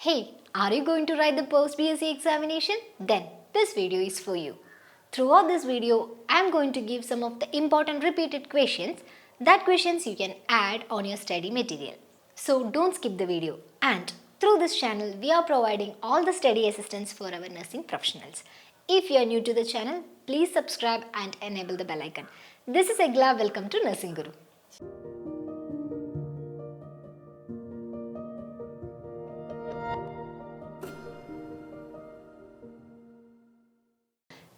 Hey, are you going to write the post-PBsc examination? Then this video is for you. Throughout this video, I am going to give some of the important repeated questions. That questions you can add on your study material. So don't skip the video. And through this channel, we are providing all the study assistance for our nursing professionals. If you are new to the channel, please subscribe and enable the bell icon. This is Akhila. Welcome to Nursing Guru.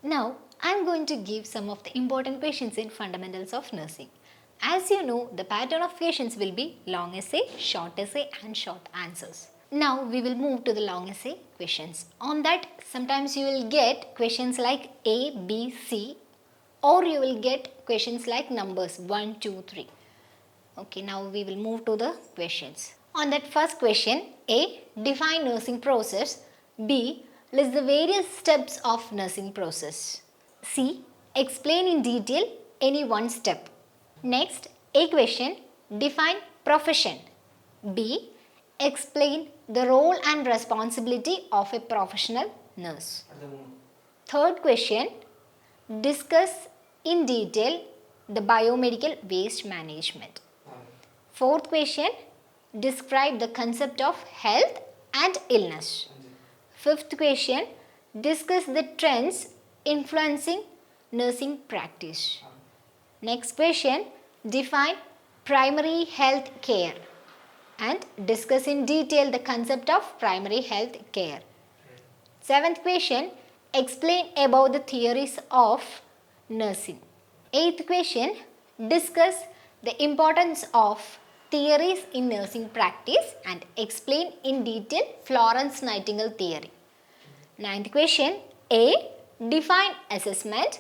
Now, I am going to give some of the important questions in fundamentals of nursing. As you know, the pattern of questions will be long essay, short essay and short answers. Now, we will move to the long essay questions. On that, sometimes you will get questions like A, B, C, or you will get questions like numbers 1, 2, 3. Okay, now we will move to the questions. On that first question, A, define nursing process. B, list the various steps of nursing process. C, explain in detail any one step. Next, A question, define profession. B, explain the role and responsibility of a professional nurse. Third question, discuss in detail the biomedical waste management. Fourth question, describe the concept of health and illness. Fifth question, discuss the trends influencing nursing practice. Next question, define primary health care and discuss in detail the concept of primary health care. Seventh question, explain about the theories of nursing. Eighth question, discuss the importance of theories in nursing practice and explain in detail Florence Nightingale theory. Ninth question, A, define assessment.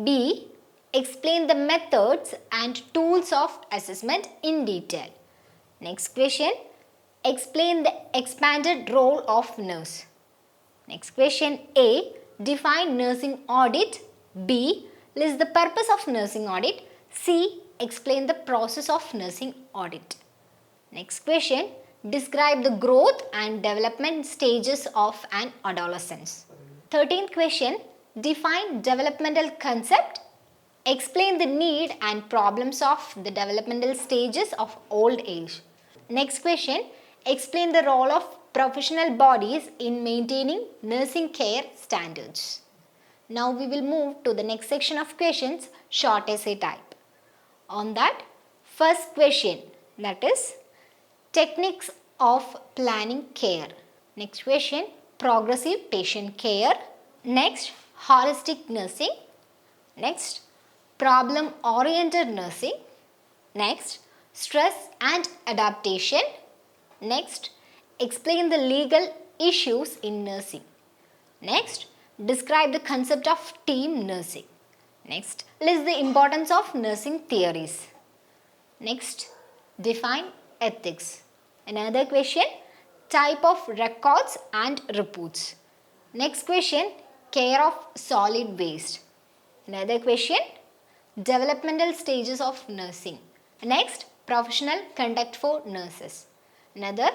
B, explain the methods and tools of assessment in detail. Next question, explain the expanded role of nurse. Next question, A, define nursing audit. B, list the purpose of nursing audit. C, explain the process of nursing audit. Next question, describe the growth and development stages of an adolescence. 13th question, define developmental concept. Explain the need and problems of the developmental stages of old age. Next question, explain the role of professional bodies in maintaining nursing care standards. Now we will move to the next section of questions, short essay type. On that, first question, that is techniques of planning care. Next question, progressive patient care. Next, holistic nursing. Next, problem oriented nursing. Next, stress and adaptation. Next, explain the legal issues in nursing. Next, describe the concept of team nursing. Next, list the importance of nursing theories. Next, define ethics. Another question, type of records and reports. Next question, care of solid waste. Another question, developmental stages of nursing. Next, professional conduct for nurses. Another,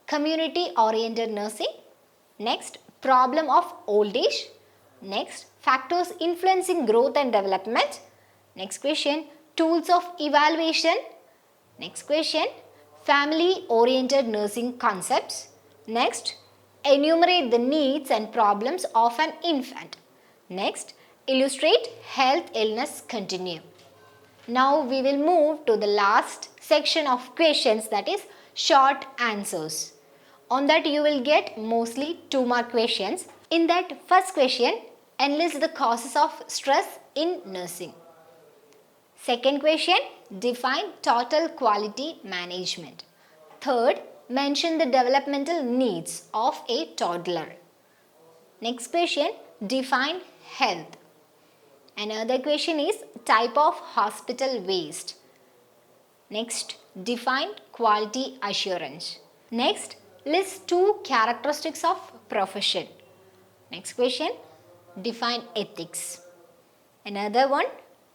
community oriented nursing. Next, problem of old age. Next, factors influencing growth and development. Next question, tools of evaluation. Next question, family oriented nursing concepts. Next, enumerate the needs and problems of an infant. Next, illustrate health illness continuum. Now we will move to the last section of questions, that is short answers. On that you will get mostly 2 mark questions. In that first question, enlist the causes of stress in nursing. Second question, define total quality management. Third, mention the developmental needs of a toddler. Next question, define health. Another question is type of hospital waste. Next, define quality assurance. Next, list 2 characteristics of profession. Next question, define ethics. Another one,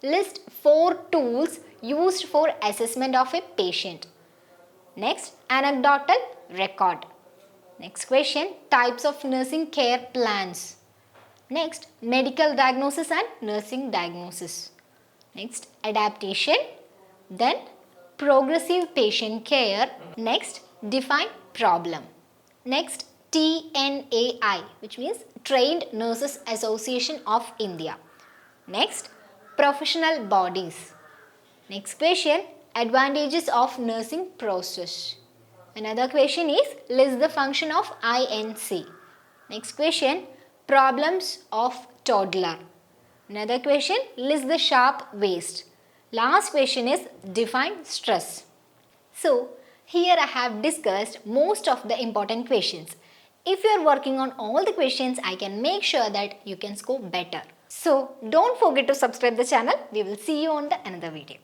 list 4 tools used for assessment of a patient. Next, anecdotal record. Next question, types of nursing care plans. Next, medical diagnosis and nursing diagnosis. Next, adaptation. Then, progressive patient care. Next, define problem. Next, TNAI, which means Trained Nurses Association of India. Next, professional bodies. Next question, advantages of nursing process. Another question is, list the function of INC. Next question, problems of toddler. Another question, list the sharp waist. Last question is, define stress. So, here I have discussed most of the important questions. If you are working on all the questions, I can make sure that you can score better. So, don't forget to subscribe the channel. We will see you on the another video.